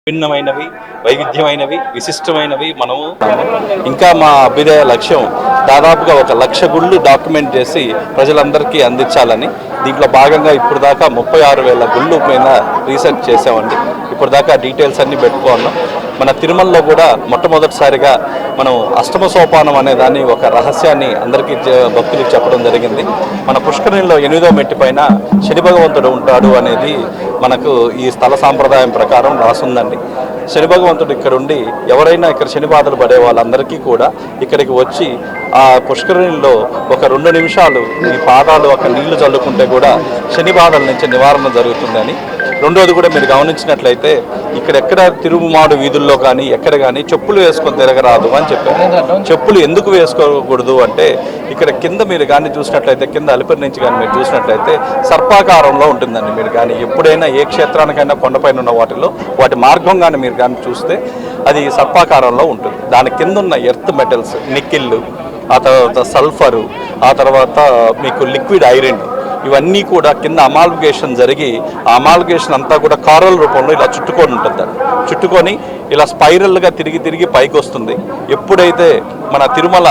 భిన్నమైనవి, వైవిధ్యమైనవి, విశిష్టమైనవి. మనము ఇంకా మా అభ్యుదయ లక్ష్యం దాదాపుగా 1,00,000 గుళ్ళు డాక్యుమెంట్ చేసి ప్రజలందరికీ అందించాలని. దీంట్లో భాగంగా ఇప్పుడు దాకా 36,000 గుళ్ళు పైన రీసెర్చ్ చేసామండి. ఇప్పుడు దాకా డీటెయిల్స్ అన్నీ పెట్టుకున్నాం. మన తిరుమలలో కూడా మొట్టమొదటిసారిగా మనం అష్టమ సోపానం అనే దాన్ని ఒక రహస్యాన్ని అందరికీ భక్తులకు చెప్పడం జరిగింది. మన పుష్కరిణిలో 8వ మెట్టు పైన శని భగవంతుడు ఉంటాడు అనేది మనకు ఈ స్థల సాంప్రదాయం ప్రకారం రాసుందండి. శని భగవంతుడు ఇక్కడ ఉండి ఎవరైనా ఇక్కడ శని బాధలు పడే వాళ్ళందరికీ కూడా ఇక్కడికి వచ్చి ఆ పుష్కరిణిలో ఒక 2 నిమిషాలు ఈ పాదాలు ఒక నీళ్లు చల్లుకుంటే కూడా శని బాధల నుంచి నివారణ జరుగుతుందని. రెండోది కూడా మీరు గమనించినట్లయితే ఇక్కడెక్కడ తిరుమాడు వీధుల్లో కానీ ఎక్కడ కానీ చెప్పులు వేసుకొని తిరగరాదు అని చెప్పారు. చెప్పులు ఎందుకు వేసుకోకూడదు అంటే ఇక్కడ కింద మీరు కానీ చూసినట్లయితే కింద అలిపిరి నుంచి కానీ మీరు చూసినట్లయితే సర్పాకారంలో ఉంటుందండి. మీరు కానీ ఎప్పుడైనా ఏ క్షేత్రానికైనా కొండపైన ఉన్న వాటి మార్గం కానీ మీరు కానీ చూస్తే అది సర్పాకారంలో ఉంటుంది. దాని కింద ఉన్న ఎర్త్ మెటల్స్, నిక్కిళ్ళు, ఆ తర్వాత సల్ఫరు, ఆ తర్వాత మీకు లిక్విడ్ ఐరన్, ఇవన్నీ కూడా కింద అమాల్గేషన్ జరిగి ఆ అమాల్గేషన్ అంతా కూడా కారల్ రూపంలో ఇలా చుట్టుకొని ఉంటుంది. చుట్టుకొని ఇలా స్పైరల్గా తిరిగి పైకి వస్తుంది. ఎప్పుడైతే మన తిరుమల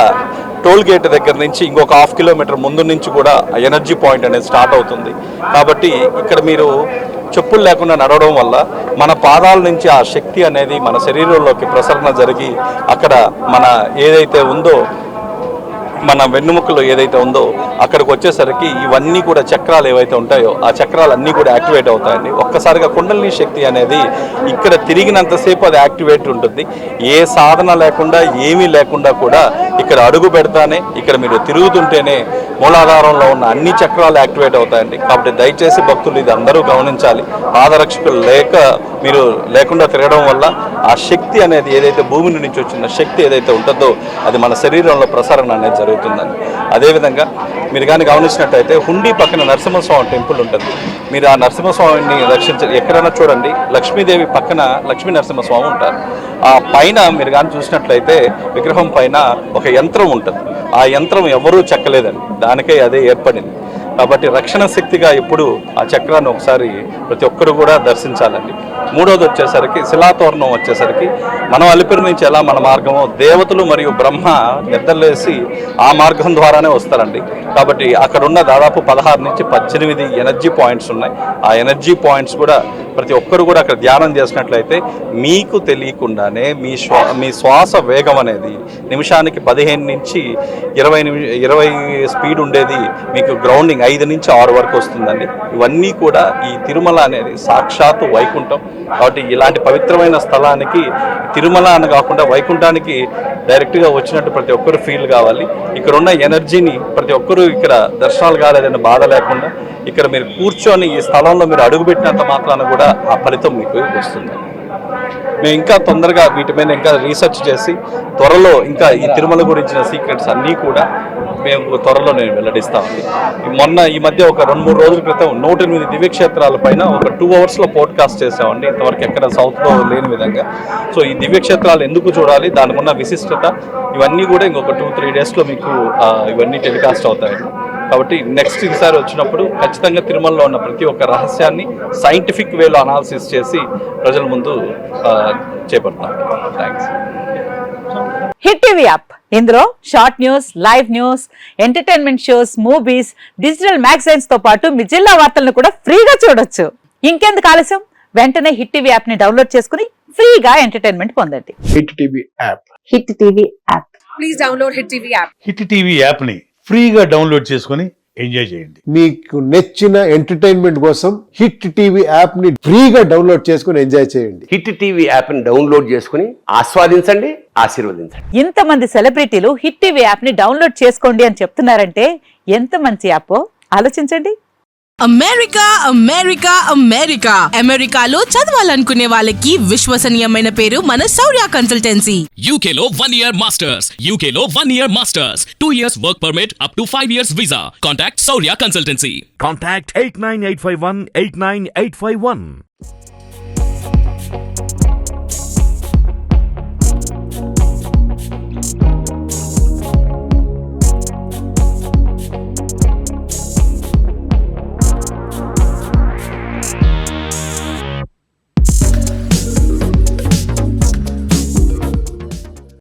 టోల్ గేట్ దగ్గర నుంచి ఇంకొక 1/2 కిలోమీటర్ ముందు నుంచి కూడా ఎనర్జీ పాయింట్ అనేది స్టార్ట్ అవుతుంది. కాబట్టి ఇక్కడ మీరు చెప్పులు లేకుండా నడవడం వల్ల మన పాదాల నుంచి ఆ శక్తి అనేది మన శరీరంలోకి ప్రసరణ జరిగి అక్కడ మన ఏదైతే ఉందో మన వెన్నుముకలో ఏదైతే ఉందో అక్కడికి వచ్చేసరికి ఇవన్నీ కూడా చక్రాలు ఏవైతే ఉంటాయో ఆ చక్రాలు అన్నీ కూడా యాక్టివేట్ అవుతాయండి. ఒక్కసారిగా కుండలిని శక్తి అనేది ఇక్కడ తిరిగినంతసేపు అది యాక్టివేట్ ఉంటుంది. ఏ సాధన లేకుండా ఏమీ లేకుండా కూడా ఇక్కడ అడుగు పెడతానే ఇక్కడ మీరు తిరుగుతుంటేనే మూలాధారంలో ఉన్న అన్ని చక్రాలు యాక్టివేట్ అవుతాయండి. కాబట్టి దయచేసి భక్తులు ఇది అందరూ గమనించాలి. పాదరక్షకులు మీరు లేకుండా తిరగడం వల్ల ఆ శక్తి అనేది ఏదైతే భూమి నుంచి వచ్చిన శక్తి ఏదైతే ఉంటుందో అది మన శరీరంలో ప్రసరణ అనేది జరుగుతుందండి. అదేవిధంగా మీరు కానీ గమనించినట్టయితే హుండీ పక్కన నరసింహస్వామి టెంపుల్ ఉంటుంది. మీరు ఆ నరసింహస్వామిని రక్షించాలి. ఎక్కడైనా చూడండి లక్ష్మీదేవి పక్కన లక్ష్మీ నరసింహస్వామి ఉంటారు. ఆ పైన మీరు కానీ చూసినట్లయితే విగ్రహం పైన ఒక యంత్రం ఉంటుంది. ఆ యంత్రం ఎవరూ చెక్కలేదండి, దానికే అదే ఏర్పడింది. కాబట్టి రక్షణ శక్తిగా ఎప్పుడు ఆ చక్రాన్ని ఒకసారి ప్రతి ఒక్కరు కూడా దర్శించాలండి. మూడోది వచ్చేసరికి శిలాతోరణం వచ్చేసరికి మనం అలిపిరి నుంచి ఎలా మన మార్గమో దేవతలు మరియు బ్రహ్మ నిద్రలేసి ఆ మార్గం ద్వారానే వస్తారండి. కాబట్టి అక్కడ ఉన్న దాదాపు 16 నుంచి 18 ఎనర్జీ పాయింట్స్ ఉన్నాయి. ఆ ఎనర్జీ పాయింట్స్ కూడా ప్రతి ఒక్కరు కూడా అక్కడ ధ్యానం చేసినట్లయితే మీకు తెలియకుండానే మీ శ్వాస వేగం అనేది నిమిషానికి 15 నుంచి 20 స్పీడ్ ఉండేది మీకు గ్రౌండింగ్ 5 నుంచి 6 వరకు వస్తుందండి. ఇవన్నీ కూడా ఈ తిరుమల అనేది సాక్షాత్తు వైకుంఠం. కాబట్టి ఇలాంటి పవిత్రమైన స్థలానికి తిరుమల అని కాకుండా వైకుంఠానికి డైరెక్ట్గా వచ్చినట్టు ప్రతి ఒక్కరు ఫీల్ కావాలి. ఇక్కడ ఉన్న ఎనర్జీని ప్రతి ఒక్కరూ ఇక్కడ దర్శనాలు కాలేదన్న బాధ లేకుండా ఇక్కడ మీరు కూర్చొని ఈ స్థలంలో మీరు అడుగుపెట్టినంత మాత్రాన కూడా ఆ ఫలితం మీకు వస్తుంది. మేము ఇంకా తొందరగా వీటి మీద ఇంకా రీసెర్చ్ చేసి త్వరలో ఇంకా ఈ తిరుమల గురించిన సీక్రెట్స్ అన్నీ కూడా మేము త్వరలో నేను వెల్లడిస్తామండి. ఈ మధ్య ఒక 2-3 రోజుల క్రితం 108 దివ్యక్షేత్రాల పైన ఒక 2 అవర్స్లో పోడ్కాస్ట్ చేసామండి. ఇంతవరకు ఎక్కడ సౌత్లో లేని విధంగా. సో ఈ దివ్యక్షేత్రాలు ఎందుకు చూడాలి, దానికి ఉన్న విశిష్టత ఇవన్నీ కూడా ఇంకొక 2-3 డేస్లో మీకు ఇవన్నీ టెలికాస్ట్ అవుతాయండి. కాబట్టి నెక్స్ట్ ఈసారి వచ్చినప్పుడు ఖచ్చితంగా తిరుమలలో ఉన్న ప్రతి ఒక్క రహస్యాన్ని సైంటిఫిక్ వేలో అనాలిసిస్ చేసి ప్రజల ముందు చేపడతాం. థ్యాంక్స్. హిట్ టీవీ యాప్, ఇందులో short news, live news, entertainment shows, movies, digital magazines తో పాటు మీ జిల్లా వార్తలను కూడా ఫ్రీగా చూడొచ్చు. ఇంకెందుకు ఆలస్యం, వెంటనే హిట్ టీవీ యాప్ ని డౌన్లోడ్ చేసుకుని ఫ్రీగా ఎంటర్టైన్మెంట్ పొందండి. Hit TV app. Hit TV app. Please download hit TV app. Hit TV app ని ఫ్రీగా డౌన్లోడ్ చేసుకుని ఎంజాయ్ చేయండి. మీకు నచ్చిన ఎంటర్టైన్మెంట్ కోసం హిట్ టీవీ యాప్ ని ఫ్రీగా డౌన్లోడ్ చేసుకుని ఎంజాయ్ చేయండి. హిట్ టీవీ యాప్ ని డౌన్లోడ్ చేసుకుని ఆస్వాదించండి, ఆశీర్వదించండి. ఇంతమంది సెలబ్రిటీలు హిట్ టీవీ యాప్ ని డౌన్లోడ్ చేసుకోండి అని చెప్తున్నారంటే ఎంత మంచి యాప్ ఆలోచించండి. అమెరికా అమెరికా అమెరికా అమెరికాలో చదవాలనుకునే వాళ్ళకి విశ్వసనీయమైన పేరు మన శౌర్య కన్సల్టెన్సీ. UK లో 1 year masters, UK లో 1 year masters, 2 years work permit up to 5 years visa. Contact Saurya Consultancy. Contact 89851 89851.